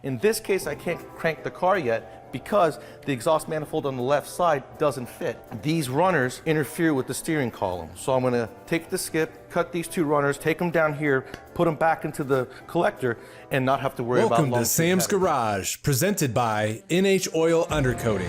In this case, I can't crank the car yet because the exhaust manifold on the left side doesn't fit. These runners interfere with the steering column. So I'm gonna take the skip, cut these 2 runners, take them down here, put them back into the collector, and not have to worry about long. Welcome to Sam's Garage, presented by NH Oil Undercoating.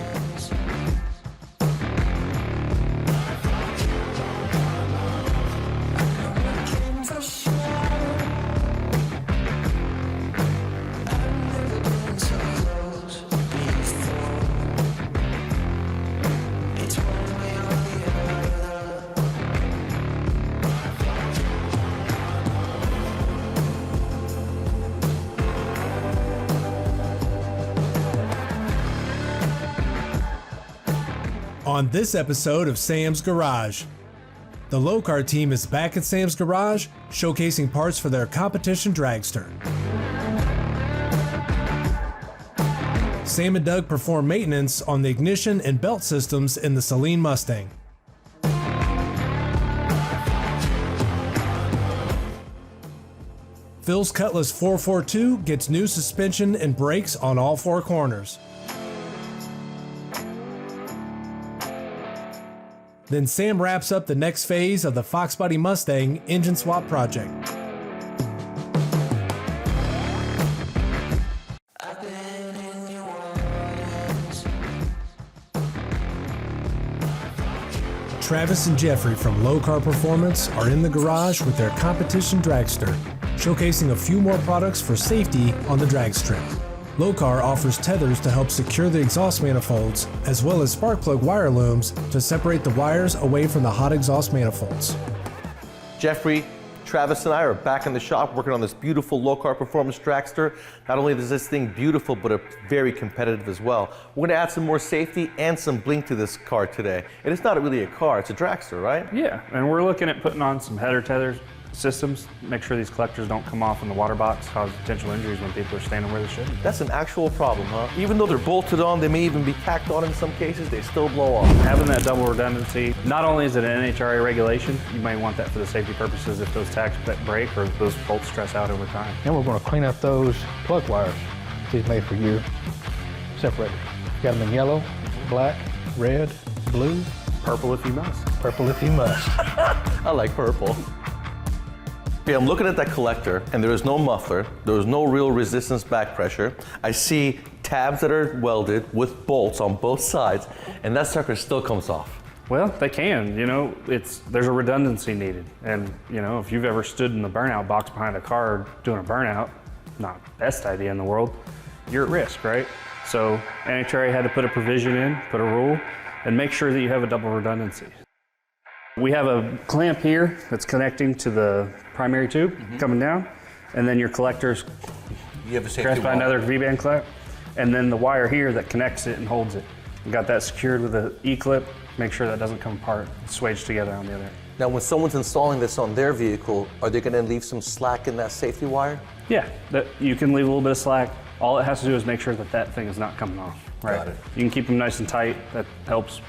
On this episode of Sam's Garage, the Lokar team is back at Sam's Garage, showcasing parts for their competition dragster. Sam and Doug perform maintenance on the ignition and belt systems in the Saleen Mustang. Phil's Cutlass 442 gets new suspension and brakes on all 4 corners. Then Sam wraps up the next phase of the Foxbody Mustang engine swap project. Travis and Jeffrey from LowCar Performance are in the garage with their competition dragster, showcasing a few more products for safety on the drag strip. Lokar offers tethers to help secure the exhaust manifolds, as well as spark plug wire looms to separate the wires away from the hot exhaust manifolds. Jeffrey, Travis, and I are back in the shop working on this beautiful LowCar Performance dragster. Not only is this thing beautiful, but it's very competitive as well. We're gonna add some more safety and some blink to this car today. And it's not really a car, it's a dragster, right? Yeah, and we're looking at putting on some header tethers systems, make sure these collectors don't come off in the water box, cause potential injuries when people are standing where they shouldn't. That's an actual problem, huh? Even though they're bolted on, they may even be tacked on in some cases, they still blow off. Having that double redundancy, not only is it an NHRA regulation, you may want that for the safety purposes if those tacks break or those bolts stress out over time. And we're going to clean up those plug wires. These made for you separators. Got them in yellow, black, red, blue. Purple if you must. Purple if you must. I like purple. Okay, I'm looking at that collector, and there is no muffler, there is no real resistance back pressure. I see tabs that are welded with bolts on both sides, and that sucker still comes off. Well, they can, there's a redundancy needed. And, if you've ever stood in the burnout box behind a car doing a burnout, not the best idea in the world, you're at risk, right? So NHRA had to put a provision in, put a rule, and make sure that you have a double redundancy. We have a clamp here that's connecting to the primary tube coming down, and then your collectors connected by another V-band clamp, and then the wire here that connects it and holds it. We got that secured with an E-clip, make sure that doesn't come apart, it's swaged together on the other end. Now when someone's installing this on their vehicle, are they gonna leave some slack in that safety wire? Yeah, you can leave a little bit of slack. All it has to do is make sure that that thing is not coming off, right? Got it. You can keep them nice and tight, that helps,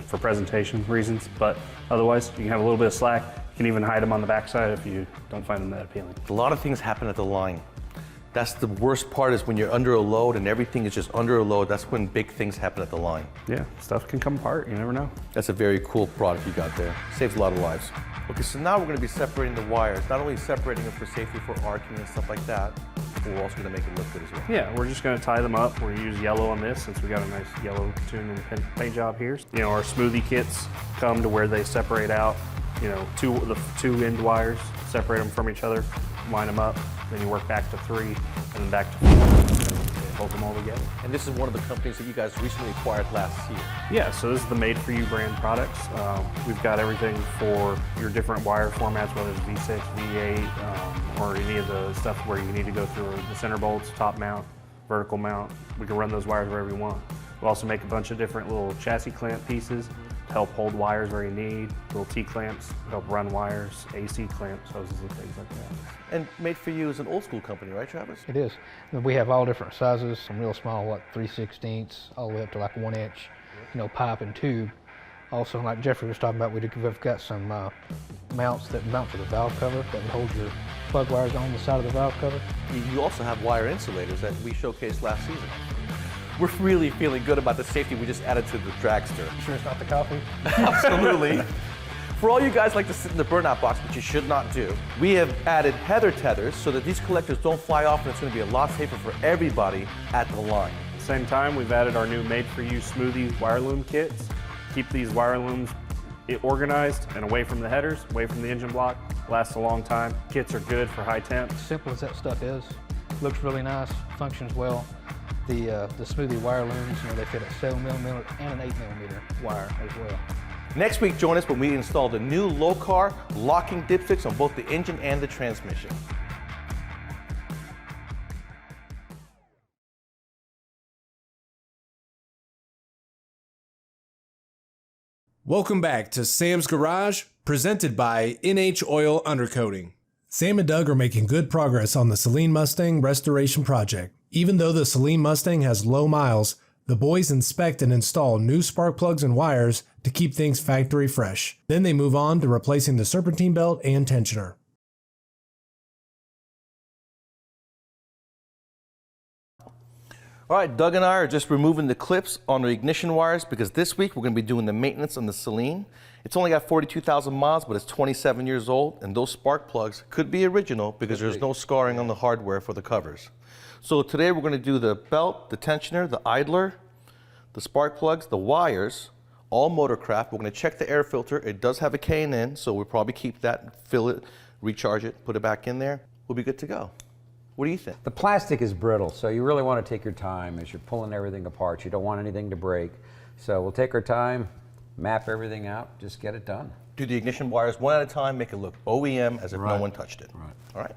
for presentation reasons, but otherwise, you can have a little bit of slack. You can even hide them on the backside if you don't find them that appealing. A lot of things happen at the line. That's the worst part, is when you're under a load and everything is just under a load, that's when big things happen at the line. Yeah, stuff can come apart, you never know. That's a very cool product you got there. Saves a lot of lives. Okay, so now we're gonna be separating the wires, not only separating them for safety for arcing and stuff like that, but we're also gonna make it look good as well. Yeah, we're just gonna tie them up. We're gonna use yellow on this since we got a nice yellow tune and paint job here. Our smoothie kits come to where they separate out, the two end wires, separate them from each other, line them up, then you work back to 3, and then back to 4, and hold them all together. And this is one of the companies that you guys recently acquired last year. Yeah, so this is the Made For You brand products. We've got everything for your different wire formats, whether it's V6, V8, or any of the stuff where you need to go through the center bolts, top mount, vertical mount. We can run those wires wherever you want. We also make a bunch of different little chassis clamp pieces to help hold wires where you need, little T-clamps to help run wires, AC clamps, hoses and things like that. And Made For You is an old school company, right, Travis? It is. We have all different sizes, some real small, 3/16, all the way up to 1 inch, pipe and tube. Also, like Jeffrey was talking about, we've got some mounts that mount to the valve cover that would hold your plug wires on the side of the valve cover. You also have wire insulators that we showcased last season. We're really feeling good about the safety we just added to the dragster. Sure it's not the coffee? Absolutely. For all you guys like to sit in the burnout box, which you should not do, we have added heather tethers so that these collectors don't fly off, and it's going to be a lot safer for everybody at the line. At the same time, we've added our new made-for-you smoothie wire loom kits. Keep these wire looms organized and away from the headers, away from the engine block. Lasts a long time. Kits are good for high temps. Simple as that stuff is, looks really nice, functions well. The smoothie wire looms, you know, they fit a 7mm and an 8mm wire as well. Next week, join us when we install the new LowCar locking dipsticks on both the engine and the transmission. Welcome back to Sam's Garage, presented by NH Oil Undercoating. Sam and Doug are making good progress on the Saleen Mustang restoration project. Even though the Saleen Mustang has low miles, the boys inspect and install new spark plugs and wires to keep things factory fresh. Then they move on to replacing the serpentine belt and tensioner. All right, Doug and I are just removing the clips on the ignition wires because this week we're going to be doing the maintenance on the Saleen. It's only got 42,000 miles, but it's 27 years old, and those spark plugs could be original because there's no scarring on the hardware for the covers. So today we're going to do the belt, the tensioner, the idler, the spark plugs, the wires, all motorcraft. We're going to check the air filter. It does have a K&N, so we'll probably keep that, fill it, recharge it, put it back in there. We'll be good to go. What do you think? The plastic is brittle, so you really want to take your time as you're pulling everything apart. You don't want anything to break. So we'll take our time, map everything out, just get it done. Do the ignition wires one at a time, make it look OEM as if no one touched it. Right. All right.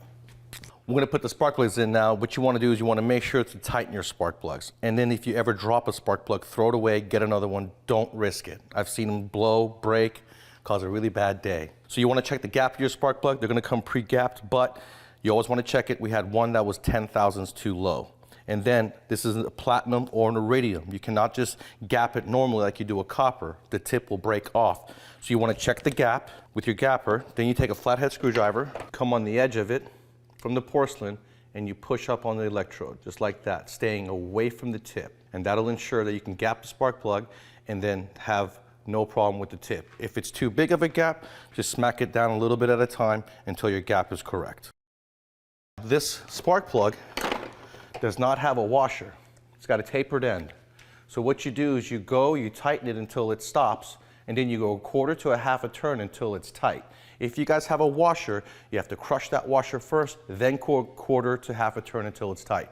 We're going to put the spark plugs in now. What you want to do is you want to make sure to tighten your spark plugs. And then if you ever drop a spark plug, throw it away, get another one. Don't risk it. I've seen them blow, break, cause a really bad day. So you want to check the gap of your spark plug. They're going to come pre-gapped, but you always want to check it. We had one that was 10 thousandths too low. And then this is a platinum or an iridium. You cannot just gap it normally like you do a copper. The tip will break off. So you want to check the gap with your gapper. Then you take a flathead screwdriver, come on the edge of it from the porcelain, and you push up on the electrode, just like that, staying away from the tip. And that'll ensure that you can gap the spark plug and then have no problem with the tip. If it's too big of a gap, just smack it down a little bit at a time until your gap is correct. This spark plug does not have a washer. It's got a tapered end. So what you do is you tighten it until it stops, and then you go a quarter to a half a turn until it's tight. If you guys have a washer, you have to crush that washer first, then quarter to half a turn until it's tight.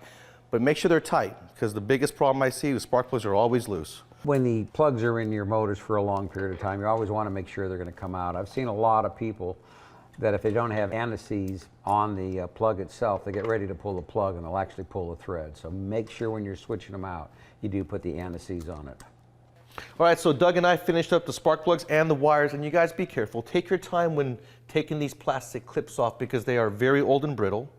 But make sure they're tight, because the biggest problem I see is spark plugs are always loose. When the plugs are in your motors for a long period of time, you always want to make sure they're going to come out. I've seen a lot of people that if they don't have anti-seize on the plug itself, they get ready to pull the plug and they'll actually pull the thread. So make sure when you're switching them out, you do put the anti-seize on it. All right, so Doug and I finished up the spark plugs and the wires, and you guys be careful. Take your time when taking these plastic clips off because they are very old and brittle,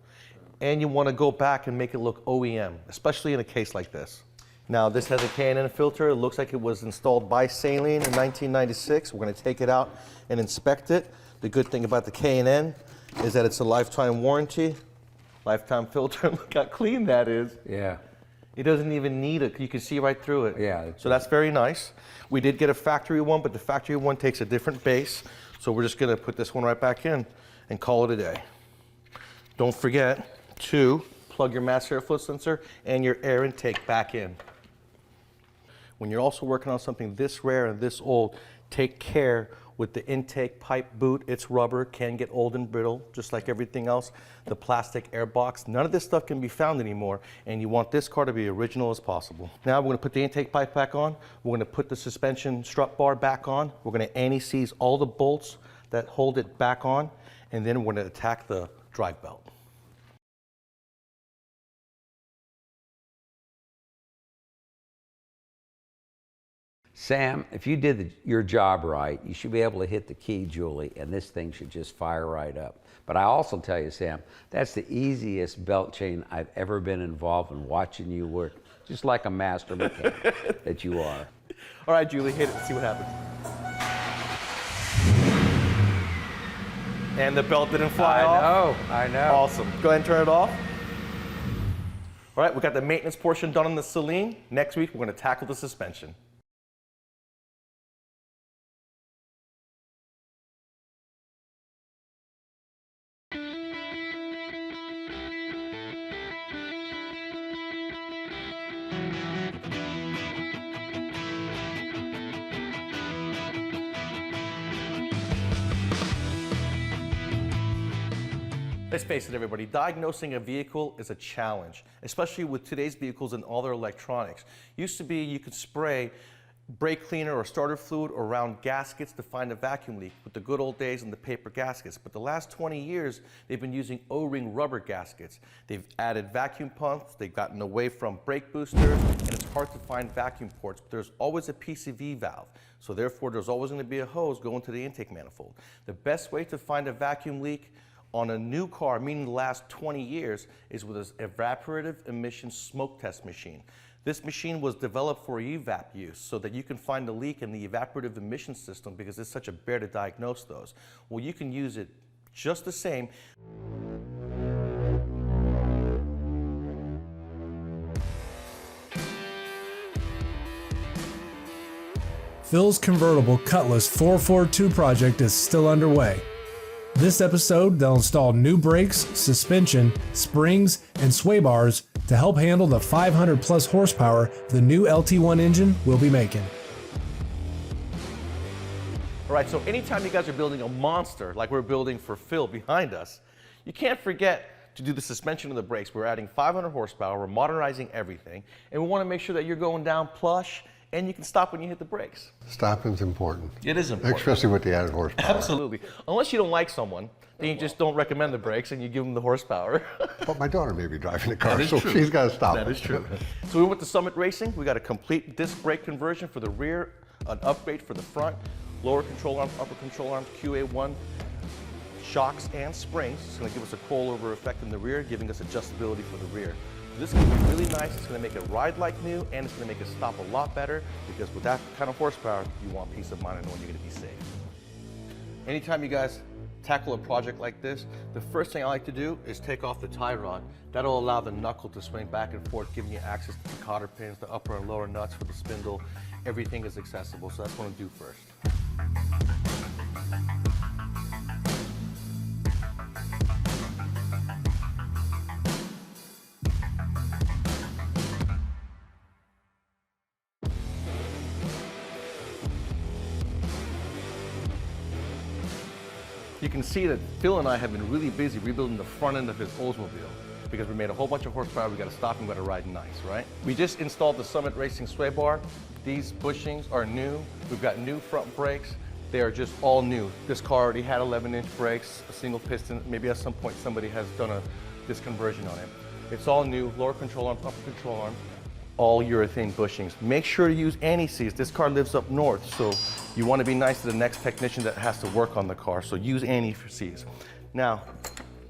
and you want to go back and make it look OEM, especially in a case like this. Now, this has a K&N filter. It looks like it was installed by Saleen in 1996. We're going to take it out and inspect it. The good thing about the K&N is that it's a lifetime warranty, lifetime filter. Look how clean that is. Yeah. It doesn't even need it. You can see right through it. Yeah. So that's very nice. We did get a factory one, but the factory one takes a different base. So we're just going to put this one right back in and call it a day. Don't forget to plug your master airflow sensor and your air intake back in. When you're also working on something this rare and this old, take care with the intake pipe boot. It's rubber, can get old and brittle, just like everything else. The plastic air box, none of this stuff can be found anymore, and you want this car to be original as possible. Now we're gonna put the intake pipe back on. We're gonna put the suspension strut bar back on. We're gonna anti-seize all the bolts that hold it back on, and then we're gonna attack the drive belt. Sam, if you did your job right, you should be able to hit the key, Julie, and this thing should just fire right up. But I also tell you, Sam, that's the easiest belt chain I've ever been involved in watching you work, just like a master mechanic that you are. All right, Julie, hit it and see what happens. And the belt didn't fly off? I know. Awesome. Go ahead and turn it off. All right, we got the maintenance portion done on the Saleen. Next week, we're going to tackle the suspension. Let's face it, everybody, diagnosing a vehicle is a challenge, especially with today's vehicles and all their electronics. Used to be you could spray brake cleaner or starter fluid around gaskets to find a vacuum leak with the good old days and the paper gaskets. But the last 20 years, they've been using O-ring rubber gaskets. They've added vacuum pumps, they've gotten away from brake boosters, and it's hard to find vacuum ports. But there's always a PCV valve, so therefore there's always going to be a hose going to the intake manifold. The best way to find a vacuum leak on a new car, meaning the last 20 years, is with this evaporative emission smoke test machine. This machine was developed for Evap use so that you can find a leak in the evaporative emission system because it's such a bear to diagnose those. Well, you can use it just the same. Phil's convertible Cutlass 442 project is still underway. This episode, they'll install new brakes, suspension, springs, and sway bars to help handle the 500 plus horsepower the new LT1 engine will be making. All right, so anytime you guys are building a monster like we're building for Phil behind us, you can't forget to do the suspension and the brakes. We're adding 500 horsepower, we're modernizing everything, and we want to make sure that you're going down plush and you can stop when you hit the brakes. Stopping's important. It is important. Especially with the added horsepower. Absolutely. Unless you don't like someone, then you just don't recommend the brakes and you give them the horsepower. But my daughter may be driving the car, That is so true. she's got to stop. That is true. So we went to Summit Racing. We got a complete disc brake conversion for the rear, an upgrade for the front, lower control arms, upper control arms, QA1, shocks and springs. It's going to give us a coilover effect in the rear, giving us adjustability for the rear. This is going to be really nice. It's going to make it ride like new, and it's going to make it stop a lot better because with that kind of horsepower, you want peace of mind and knowing you're going to be safe. Anytime you guys tackle a project like this, the first thing I like to do is take off the tie rod. That'll allow the knuckle to swing back and forth, giving you access to the cotter pins, the upper and lower nuts for the spindle. Everything is accessible, so that's what I'm going to do first. You can see that Phil and I have been really busy rebuilding the front end of his Oldsmobile because we made a whole bunch of horsepower. We got to stop and we got to ride nice, right? We just installed the Summit Racing sway bar. These bushings are new. We've got new front brakes. They are just all new. This car already had 11-inch brakes, a single piston. Maybe at some point somebody has done this conversion on it. It's all new, lower control arm, upper control arm, all urethane bushings. Make sure to use anti-seize. This car lives up north, so you want to be nice to the next technician that has to work on the car, so use anti-seize. Now,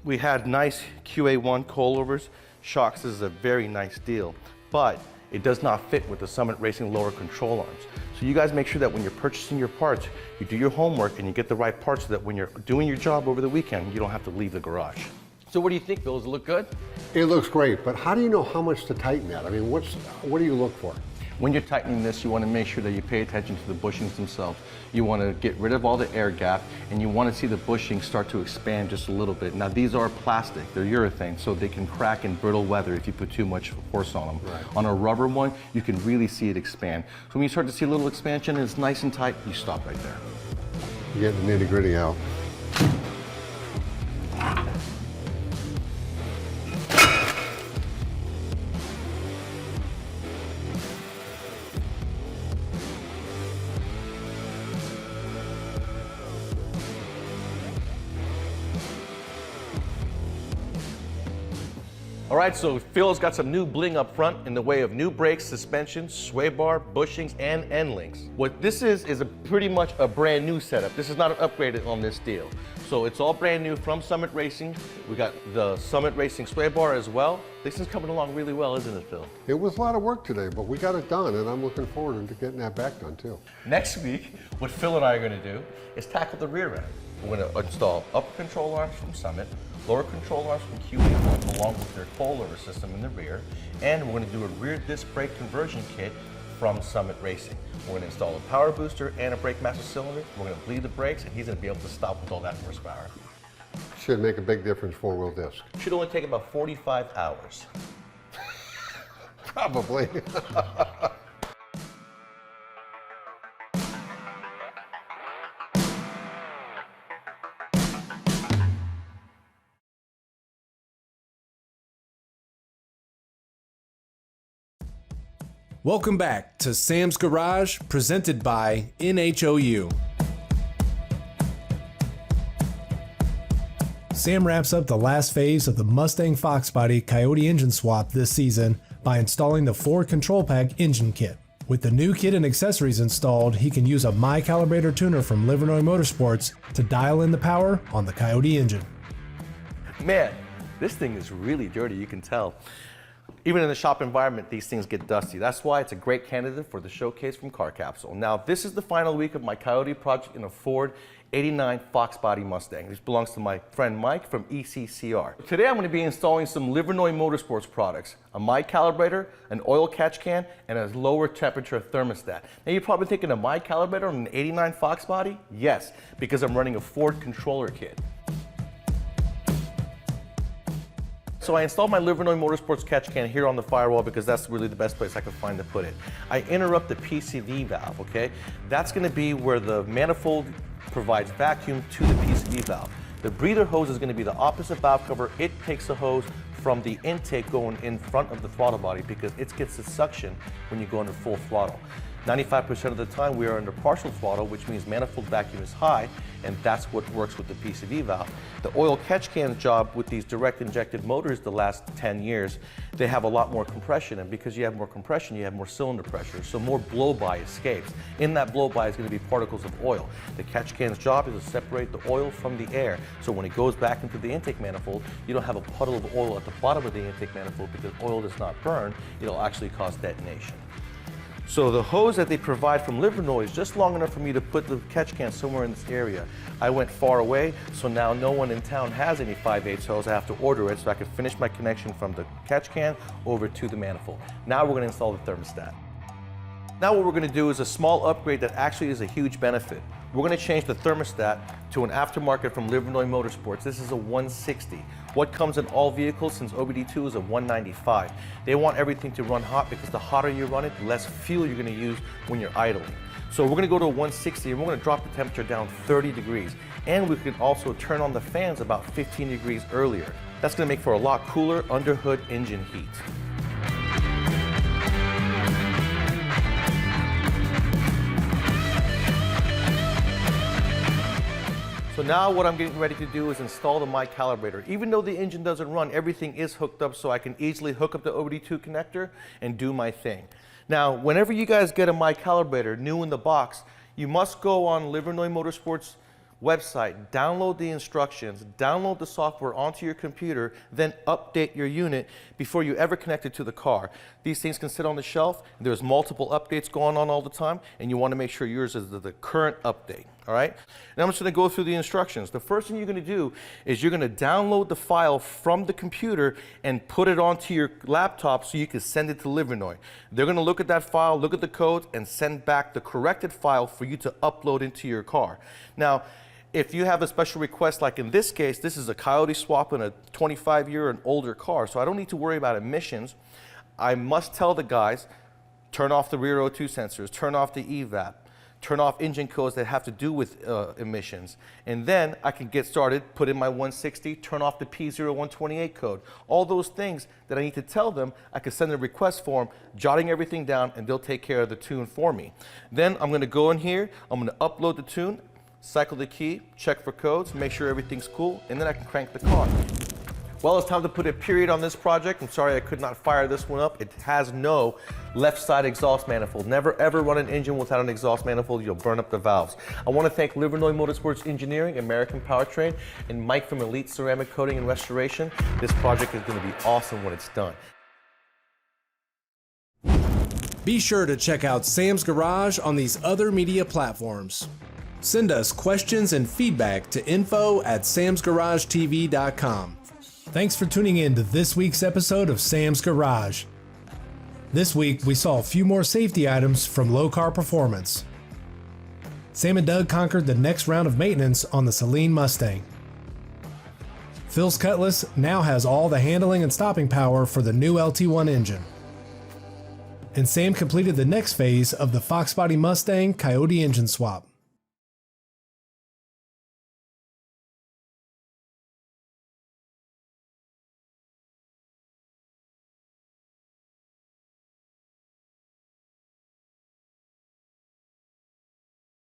we had nice QA1 coilovers. Shocks is a very nice deal, but it does not fit with the Summit Racing lower control arms. So you guys make sure that when you're purchasing your parts, you do your homework and you get the right parts so that when you're doing your job over the weekend, you don't have to leave the garage. So what do you think, Bill? Does it look good? It looks great, but how do you know how much to tighten that? I mean, what do you look for? When you're tightening this, you want to make sure that you pay attention to the bushings themselves. You want to get rid of all the air gap, and you want to see the bushings start to expand just a little bit. Now, these are plastic, they're urethane, so they can crack in brittle weather if you put too much force on them. Right. On a rubber one, you can really see it expand. So when you start to see a little expansion and it's nice and tight, you stop right there. You get the nitty-gritty out. All right, so Phil's got some new bling up front in the way of new brakes, suspension, sway bar, bushings, and end links. What this is pretty much a brand new setup. This is not an upgrade on this deal. So it's all brand new from Summit Racing. We got the Summit Racing sway bar as well. This is coming along really well, isn't it, Phil? It was a lot of work today, but we got it done, and I'm looking forward to getting that back done too. Next week, what Phil and I are going to do is tackle the rear end. We're going to install upper control arms from Summit, lower control arms from QE, along with their coilover system in the rear, and we're going to do a rear disc brake conversion kit from Summit Racing. We're going to install a power booster and a brake master cylinder. We're going to bleed the brakes, and he's going to be able to stop with all that horsepower. Should make a big difference, four-wheel disc. Should only take about 45 hours. Probably. Welcome back to Sam's Garage, presented by NHOU. Sam wraps up the last phase of the Mustang Foxbody Coyote engine swap this season by installing the Ford Control Pack engine kit. With the new kit and accessories installed, he can use a My Calibrator tuner from Livernois Motorsports to dial in the power on the Coyote engine. Man, this thing is really dirty, you can tell. Even in the shop environment, these things get dusty. That's why it's a great candidate for the showcase from Car Capsule. Now, this is the final week of my Coyote project in a Ford 89 Foxbody Mustang. This belongs to my friend Mike from ECCR. Today I'm going to be installing some Livernois Motorsports products, a My Calibrator, an oil catch can, and a lower temperature thermostat. Now you're probably thinking, a My Calibrator on an 89 Foxbody? Yes, because I'm running a Ford controller kit. So I installed my Livernois Motorsports catch can here on the firewall because that's really the best place I could find to put it. I interrupt the PCV valve, okay? That's gonna be where the manifold provides vacuum to the PCV valve. The breather hose is gonna be the opposite valve cover. It takes the hose from the intake going in front of the throttle body because it gets the suction when you go under full throttle. 95% of the time we are under partial throttle, which means manifold vacuum is high, and that's what works with the PCV valve. The oil catch can's job with these direct injected motors the last 10 years, they have a lot more compression, and because you have more compression, you have more cylinder pressure, so more blow-by escapes. In that blow-by is going to be particles of oil. The catch can's job is to separate the oil from the air, so when it goes back into the intake manifold, you don't have a puddle of oil at the bottom of the intake manifold because oil does not burn, it'll actually cause detonation. So the hose that they provide from Livernois is just long enough for me to put the catch can somewhere in this area. I went far away, so now no one in town has any 5/8 hose. I have to order it so I can finish my connection from the catch can over to the manifold. Now we're going to install the thermostat. Now what we're going to do is a small upgrade that actually is a huge benefit. We're going to change the thermostat to an aftermarket from Livernois Motorsports. This is a 160. What comes in all vehicles since OBD2 is a 195. They want everything to run hot because the hotter you run it, the less fuel you're going to use when you're idling. So we're going to go to a 160 and we're going to drop the temperature down 30 degrees. And we can also turn on the fans about 15 degrees earlier. That's going to make for a lot cooler under-hood engine heat. So now what I'm getting ready to do is install the My Calibrator. Even though the engine doesn't run, everything is hooked up so I can easily hook up the OBD2 connector and do my thing. Now, whenever you guys get a My Calibrator new in the box, you must go on Livernois Motorsports website, download the instructions, download the software onto your computer, then update your unit before you ever connect it to the car. These things can sit on the shelf. There's multiple updates going on all the time, and you want to make sure yours is the current update, all right? Now I'm just going to go through the instructions. The first thing you're going to do is you're going to download the file from the computer and put it onto your laptop so you can send it to Livernois. They're going to look at that file, look at the codes, and send back the corrected file for you to upload into your car. Now, if you have a special request, like in this case, this is a Coyote swap in a 25-year and older car, so I don't need to worry about emissions. I must tell the guys, turn off the rear O2 sensors, turn off the Evap, turn off engine codes that have to do with emissions. And then I can get started, put in my 160, turn off the P0128 code. All those things that I need to tell them, I can send a request form, jotting everything down, and they'll take care of the tune for me. Then I'm going to go in here, I'm going to upload the tune, cycle the key, check for codes, make sure everything's cool, and then I can crank the car. Well, it's time to put a period on this project. I'm sorry I could not fire this one up. It has no left side exhaust manifold. Never ever run an engine without an exhaust manifold. You'll burn up the valves. I want to thank Livernois Motorsports Engineering, American Powertrain, and Mike from Elite Ceramic Coating and Restoration. This project is going to be awesome when it's done. Be sure to check out Sam's Garage on these other media platforms. Send us questions and feedback to info@samsgaragetv.com. Thanks for tuning in to this week's episode of Sam's Garage. This week, we saw a few more safety items from LowCar Performance. Sam and Doug conquered the next round of maintenance on the Saleen Mustang. Phil's Cutlass now has all the handling and stopping power for the new LT1 engine. And Sam completed the next phase of the Foxbody Mustang Coyote engine swap.